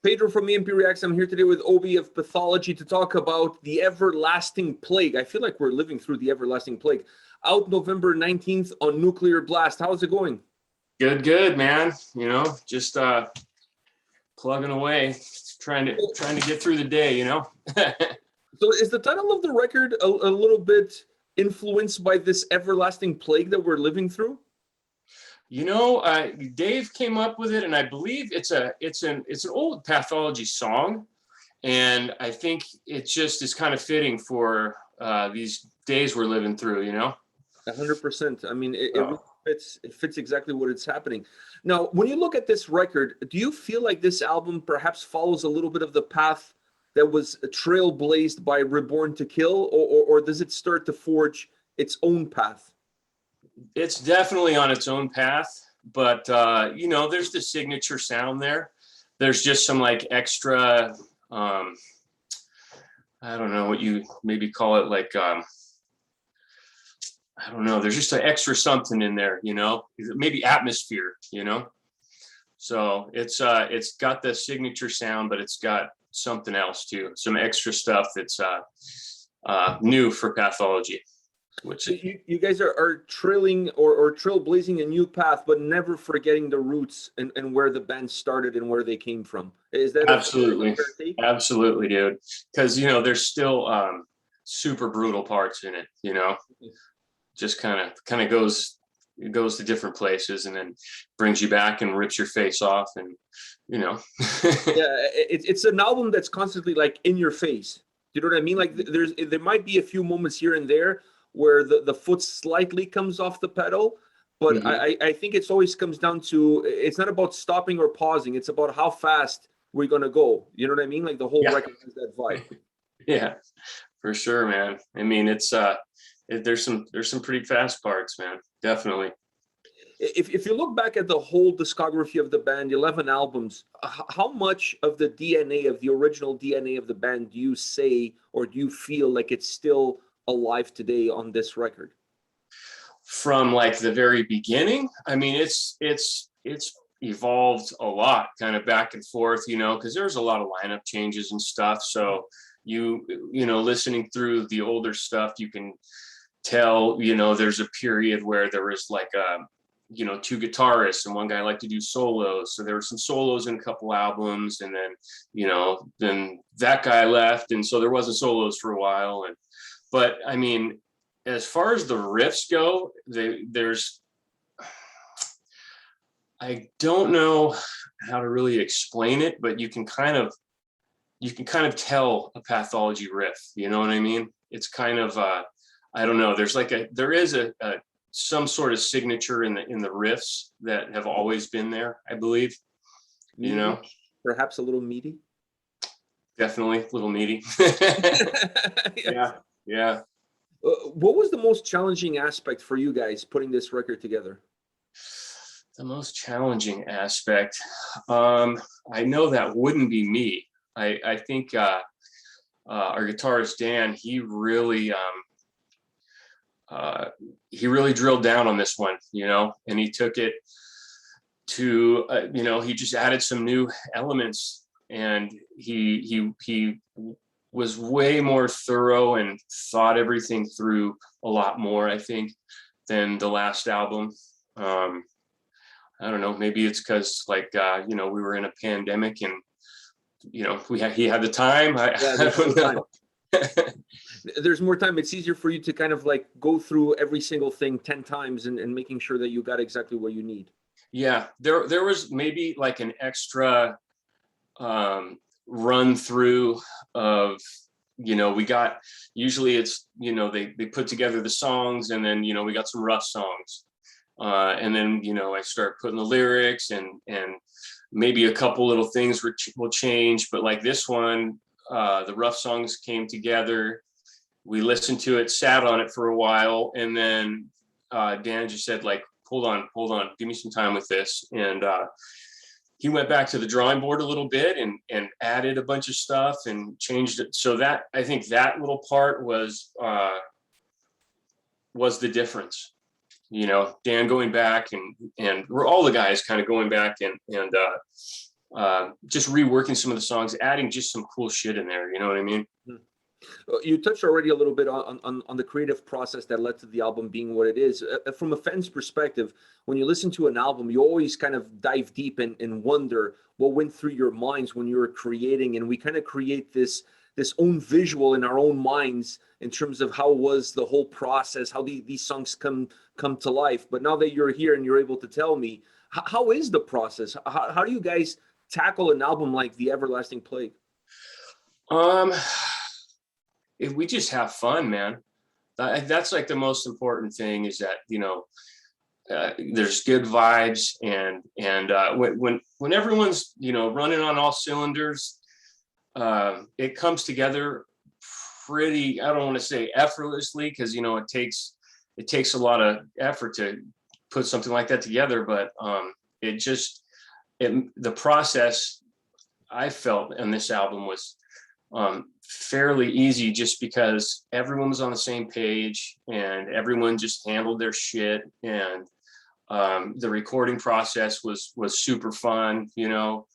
Pedro from A&P-Reacts. I'm here today with Obie of Pathology to talk about The Everlasting Plague. I feel like we're living through The Everlasting Plague. Out November 19th on Nuclear Blast. How's it going? Good, man. Just plugging away, trying to get through the day, So is the title of the record a little bit influenced by this everlasting plague that we're living through? Dave came up with it, and I believe it's an old Pathology song, and I think it just is kind of fitting for these days we're living through. 100%. I mean, it really fits. It fits exactly what it's happening. Now, when you look at this record, do you feel like this album perhaps follows a little bit of the path that was trailblazed by Reborn to Kill, or does it start to forge its own path? It's definitely on its own path, but there's the signature sound there. There's just some like extra, I don't know what you maybe call it, like I don't know. There's just an extra something in there, maybe atmosphere, So it's got the signature sound, but it's got something else too, some extra stuff that's new for Pathology. Which so you guys are trailing or trailblazing a new path, but never forgetting the roots and where the band started and where they came from. Is that absolutely, dude? Because there's still super brutal parts in it. Just kind of goes to different places and then brings you back and rips your face off, and Yeah, it's an album that's constantly like in your face. You know what I mean? Like there might be a few moments here and there where the foot slightly comes off the pedal, but I think it's always comes down to, it's not about stopping or pausing. It's about how fast we're going to go. You know what I mean? Like the whole record has that vibe. Yeah, for sure, man. I mean, it's there's some pretty fast parts, man. Definitely. If you look back at the whole discography of the band, 11 albums, how much of the DNA, of the original DNA of the band, do you say, or do you feel like it's still alive today on this record? From like the very beginning, I mean, it's evolved a lot, kind of back and forth, because there's a lot of lineup changes and stuff. So listening through the older stuff, you can tell, there's a period where there was like two guitarists and one guy liked to do solos. So there were some solos in a couple albums, and then that guy left, and so there wasn't solos for a while. But I mean, as far as the riffs go, I don't know how to really explain it, but you can kind of tell a Pathology riff. You know what I mean? It's kind of I don't know. There is some sort of signature in the riffs that have always been there, I believe. Perhaps a little meaty. Definitely a little meaty. Yeah. What was the most challenging aspect for you guys putting this record together? The most challenging aspect, I know that wouldn't be me. I think our guitarist Dan, he really drilled down on this one, and he took it to he just added some new elements, and he was way more thorough and thought everything through a lot more, I think, than the last album. I don't know, maybe it's because we were in a pandemic, and he had the time. I don't know. There's more time. It's easier for you to kind of like go through every single thing 10 times and making sure that you got exactly what you need. Yeah, there was maybe like an extra run through of, we got, usually it's, they put together the songs, and then, we got some rough songs. And then, I start putting the lyrics, and maybe a couple little things will change. But like this one, the rough songs came together. We listened to it, sat on it for a while, and then Dan just said, like, hold on, give me some time with this. And he went back to the drawing board a little bit and added a bunch of stuff and changed it. So that, I think that little part was the difference. Dan going back, and we're all the guys kind of going back and just reworking some of the songs, adding just some cool shit in there. You know what I mean? You touched already a little bit on the creative process that led to the album being what it is. From a fan's perspective, when you listen to an album, you always kind of dive deep and wonder what went through your minds when you were creating. And we kind of create this own visual in our own minds in terms of how was the whole process, how these songs come to life. But now that you're here and you're able to tell me, how is the process? How do you guys tackle an album like The Everlasting Plague? We just have fun, man. That's like the most important thing, is that, you know, there's good vibes, and when everyone's, you know, running on all cylinders, it comes together pretty, I don't want to say effortlessly, because, you know, it takes a lot of effort to put something like that together, but the process I felt in this album was fairly easy, just because everyone was on the same page and everyone just handled their shit, and the recording process was super fun, you know.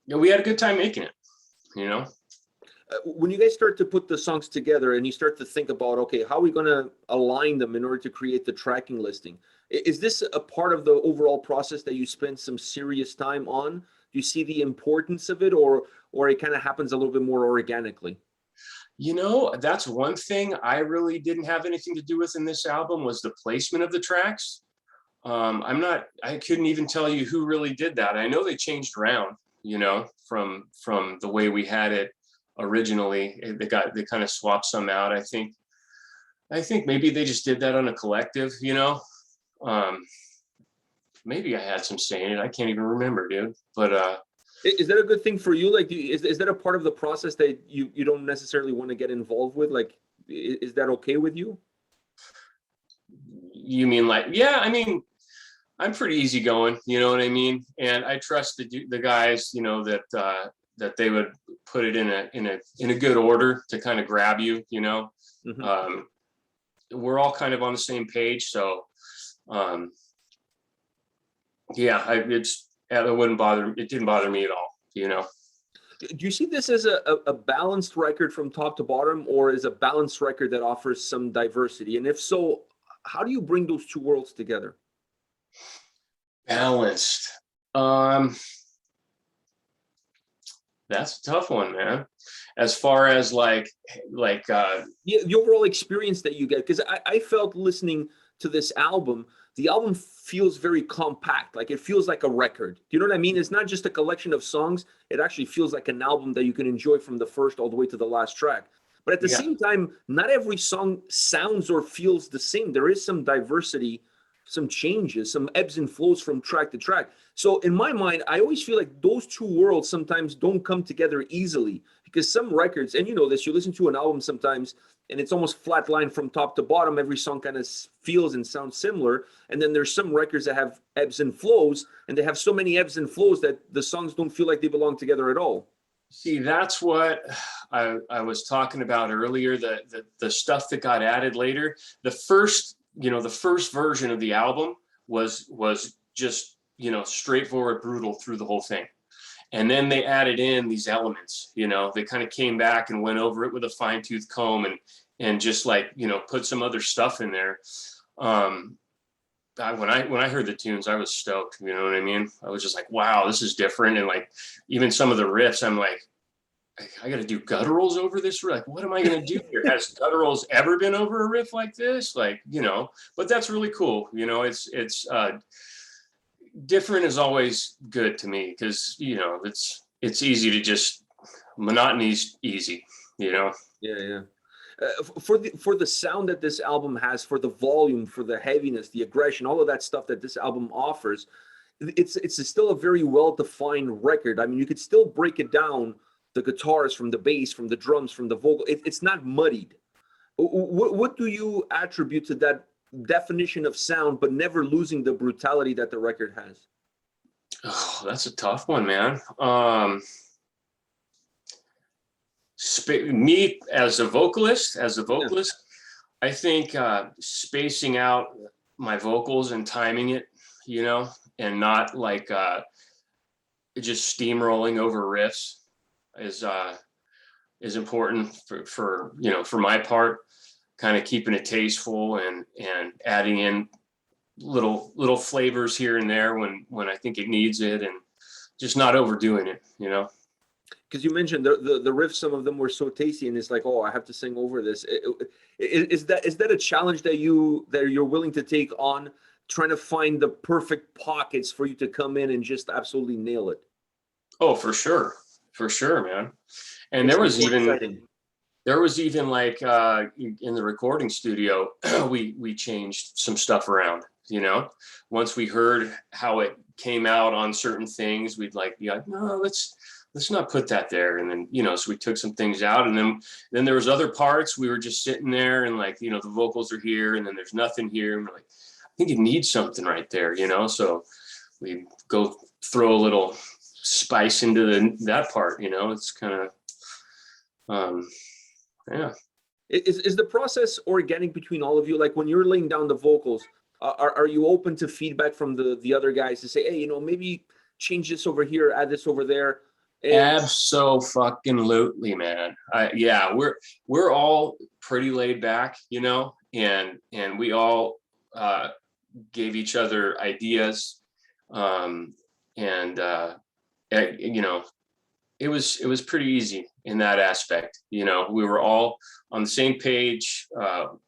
We had a good time making it, you know. When you guys start to put the songs together and you start to think about, okay, how are we going to align them in order to create the tracking listing? Is this a part of the overall process that you spend some serious time on? Do you see the importance of it, or it kind of happens a little bit more organically? You know, that's one thing I really didn't have anything to do with in this album, was the placement of the tracks. I couldn't even tell you who really did that. I know they changed around, you know, from the way we had it originally. They kind of swapped some out. I think maybe they just did that on a collective, you know. Maybe I had some say in it. I can't even remember, dude. But is that a good thing for you? Like, is that a part of the process that you don't necessarily want to get involved with? Like, is that okay with you? You mean like, yeah, I mean, I'm pretty easygoing, you know what I mean? And I trust the guys, you know, that they would put it in a good order to kind of grab you, you know. Mm-hmm. We're all kind of on the same page, so yeah, it didn't bother me at all, you know. Do you see this as a balanced record from top to bottom, or is a balanced record that offers some diversity? And if so, how do you bring those two worlds together? Balanced. That's a tough one, man. As far as The overall experience that you get, because I felt listening to this album, the album feels very compact. Like, it feels like a record. Do you know what I mean? It's not just a collection of songs. It actually feels like an album that you can enjoy from the first all the way to the last track. But at the yeah, same time, not every song sounds or feels the same. There is some diversity, some changes, some ebbs and flows from track to track. So in my mind, I always feel like those two worlds sometimes don't come together easily, because some records, and you know this, you listen to an album sometimes and it's almost flat line from top to bottom. Every song kind of feels and sounds similar. And then there's some records that have ebbs and flows, and they have so many ebbs and flows that the songs don't feel like they belong together at all. see, that's what I was talking about earlier, the stuff that got added later. The first version of the album was just, you know, straightforward, brutal through the whole thing. And then they added in these elements, you know. They kind of came back and went over it with a fine-tooth comb, and just, like, you know, put some other stuff in there. When I heard the tunes, I was stoked, you know what I mean? I was just like, wow, this is different. And, like, even some of the riffs, I'm like, I got to do gutturals over this. Like, what am I going to do here? Has gutturals ever been over a riff like this? Like, you know, but that's really cool. You know, it's different is always good to me, because, you know, it's easy to just, monotony's easy, you know. Yeah. For the sound that this album has, for the volume, for the heaviness, the aggression, all of that stuff that this album offers, it's still a very well-defined record. I mean, you could still break it down, the guitars from the bass, from the drums, from the vocal. It's not muddied. What do you attribute to that definition of sound, but never losing the brutality that the record has? Oh, that's a tough one, man. Me as a vocalist, Yeah. I think spacing out my vocals and timing it, you know, and not like just steamrolling over riffs is important for you know, for my part, kind of keeping it tasteful and adding in little flavors here and there when I think it needs it, and just not overdoing it, you know. Because you mentioned the riffs, some of them were so tasty, and it's like, oh, I have to sing over this. Is that a challenge that you're willing to take on, trying to find the perfect pockets for you to come in and just absolutely nail it? Oh, for sure, man. And Makes me so exciting. there was even like in the recording studio, we changed some stuff around, you know. Once we heard how it came out on certain things, we'd like be like, no, let's not put that there. And then, you know, so we took some things out, and then there was other parts we were just sitting there and like, you know, the vocals are here and then there's nothing here, and we're like, I think it needs something right there, you know. So we go throw a little spice into that part, you know. It's kind of yeah. Is the process organic between all of you? Like when you're laying down the vocals, are you open to feedback from the other guys to say, hey, you know, maybe change this over here, add this over there? And Abso-fucking-lutely, man. Yeah, we're all pretty laid back, you know, and we all gave each other ideas, and you know, it was pretty easy in that aspect. You know, we were all on the same page,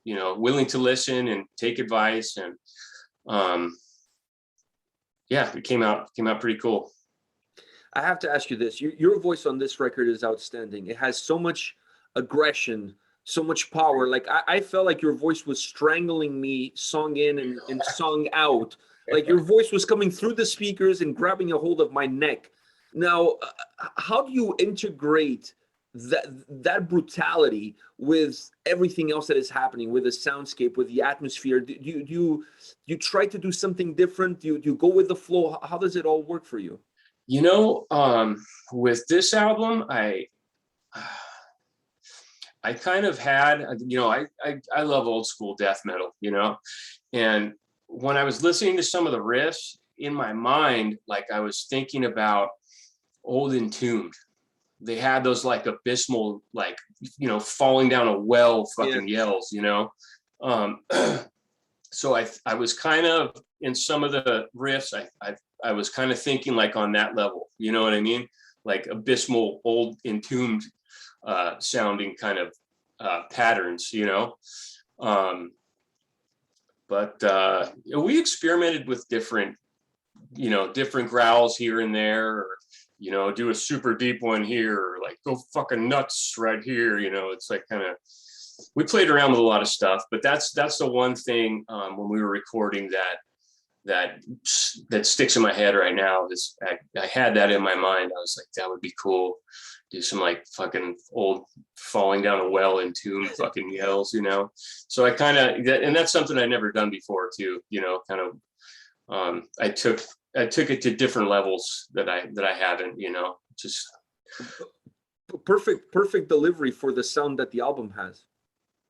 you know, willing to listen and take advice, and yeah, it came out pretty cool. I have to ask you this. Your voice on this record is outstanding. It has so much aggression, so much power. Like I felt like your voice was strangling me, song in and song out. Like your voice was coming through the speakers and grabbing a hold of my neck. Now, how do you integrate that brutality with everything else that is happening, with the soundscape, with the atmosphere? Do you try to do something different? Do you go with the flow? How does it all work for you? You know, with this album, I kind of had, you know, I love old school death metal, you know, and when I was listening to some of the riffs in my mind, like I was thinking about old Entombed. They had those like abysmal, like, you know, falling down a well fucking yells, you know. So I was kind of in some of the riffs, I was kind of thinking like on that level, you know what I mean? Like abysmal old Entombed sounding kind of patterns, you know. But we experimented with different, you know, different growls here and there, or, you know, do a super deep one here, or like go fucking nuts right here, you know. It's like kind of, we played around with a lot of stuff, but that's the one thing when we were recording that sticks in my head right now is I had that in my mind. I was like, that would be cool. Do some like fucking old falling down a well Entombed fucking yells, you know. So I kind of, and that's something I'd never done before too, you know. Kind of I took it to different levels that I haven't, you know. Just perfect delivery for the sound that the album has.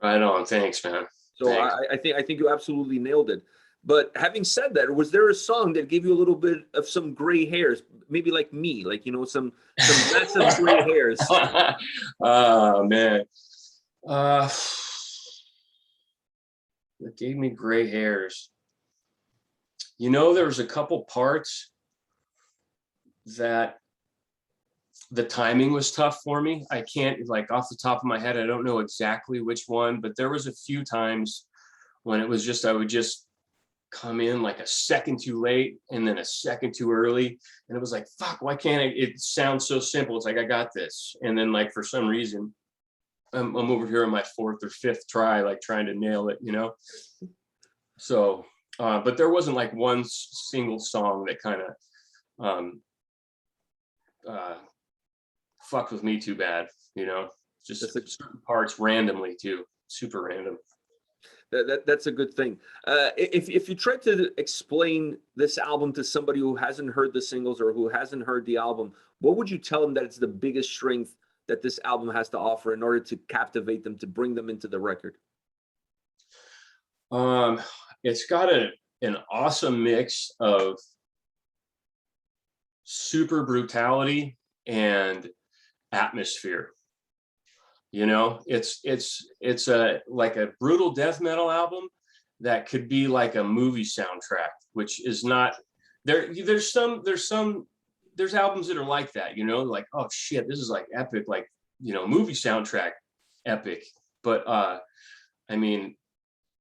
right on. Thanks, man. So Thanks. I think you absolutely nailed it. But having said that, was there a song that gave you a little bit of some gray hairs, maybe like me, like, you know, some massive gray hairs? Oh man, it gave me gray hairs. You know, there was a couple parts that the timing was tough for me. I can't, like, off the top of my head, I don't know exactly which one, but there was a few times when it was just, I would just come in like a second too late and then a second too early, and it was like, fuck, why can't it sounds so simple. It's like, I got this, and then like for some reason I'm over here on my fourth or fifth try, like trying to nail it, you know. So but there wasn't like one single song that kind of fucked with me too bad, you know. Just certain parts randomly too, super random. That's a good thing. If you try to explain this album to somebody who hasn't heard the singles or who hasn't heard the album, what would you tell them that it's the biggest strength that this album has to offer in order to captivate them, to bring them into the record? It's got an awesome mix of super brutality and atmosphere. You know, it's a like a brutal death metal album that could be like a movie soundtrack, which is not there. There's albums that are like that, you know, like, oh shit, this is like epic, like, you know, movie soundtrack epic. But I mean,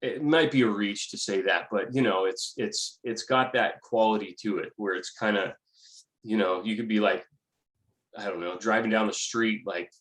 it might be a reach to say that, but you know, it's got that quality to it where it's kind of, you know, you could be like, I don't know, driving down the street, like,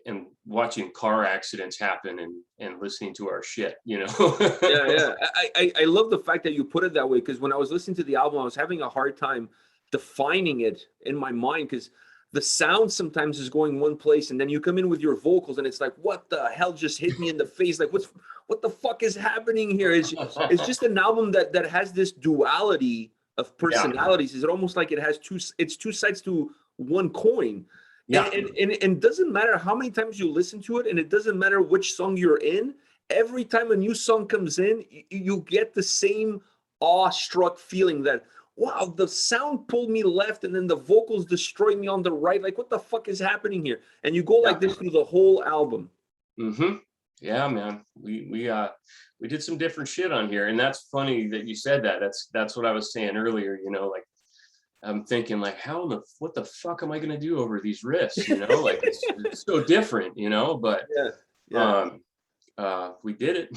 and watching car accidents happen and listening to our shit, you know. Yeah. I love the fact that you put it that way, because when I was listening to the album, I was having a hard time defining it in my mind, because the sound sometimes is going one place and then you come in with your vocals and it's like, what the hell just hit me in the face? Like, what the fuck is happening here? It's just an album that has this duality of personalities. Is it almost like it has two sides to one coin? Yeah. And doesn't matter how many times you listen to it, and it doesn't matter which song you're in. Every time a new song comes in, you get the same awestruck feeling that, wow, the sound pulled me left and then the vocals destroyed me on the right. Like, what the fuck is happening here? And you go like this through the whole album. Mm-hmm. Yeah, man. We did some different shit on here. And that's funny that you said that. That's what I was saying earlier, you know, like, I'm thinking like, what the fuck am I gonna do over these riffs? You know, like it's so different, you know. But we did it.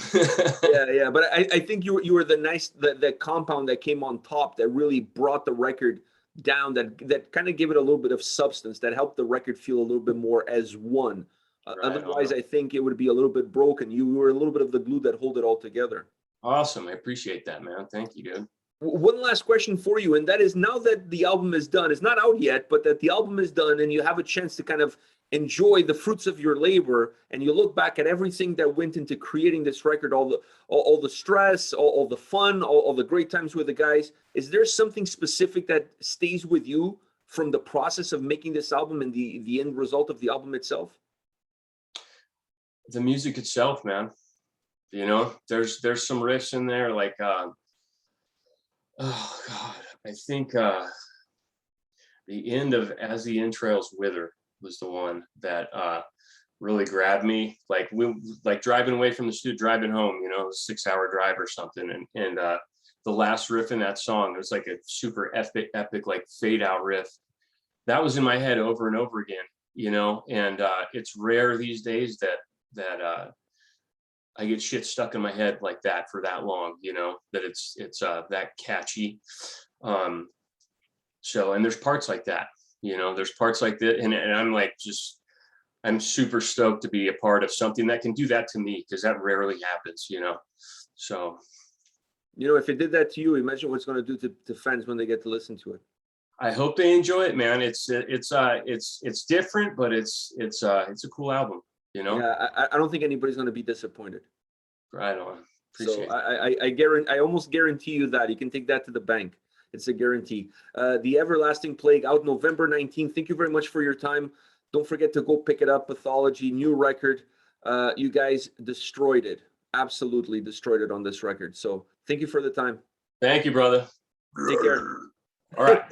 Yeah. But I think you were the compound that came on top that really brought the record down. That kind of gave it a little bit of substance, that helped the record feel a little bit more as one. Right Otherwise, I think it would be a little bit broken. You were a little bit of the glue that hold it all together. Awesome. I appreciate that, man. Thank you, dude. One last question for you, and that is, now that the album is done, it's not out yet, but that the album is done and you have a chance to kind of enjoy the fruits of your labor, and you look back at everything that went into creating this record, all the stress, all the fun, all the great times with the guys, is there something specific that stays with you from the process of making this album and the end result of the album itself? The music itself, man. You know, there's some riffs in there, like oh God, I think the end of As the Entrails Wither was the one that really grabbed me. Like, we driving away from the studio, driving home, you know, a 6-hour drive or something, and the last riff in that song, it was like a super epic like fade out riff that was in my head over and over again, you know. And it's rare these days that I get shit stuck in my head like that for that long, you know, that it's that catchy. So, and there's parts like that, you know, there's parts like that. And I'm like, I'm super stoked to be a part of something that can do that to me, because that rarely happens, you know. So, you know, if it did that to you, imagine what it's going to do to fans when they get to listen to it. I hope they enjoy it, man. It's different, but it's a cool album. You know? Yeah, I don't think anybody's going to be disappointed. Right on. Appreciate it. I almost guarantee you that. You can take that to the bank. It's a guarantee. The Everlasting Plague, out November 19th. Thank you very much for your time. Don't forget to go pick it up. Pathology, new record. You guys destroyed it. Absolutely destroyed it on this record. So thank you for the time. Thank you, brother. Take care. All right.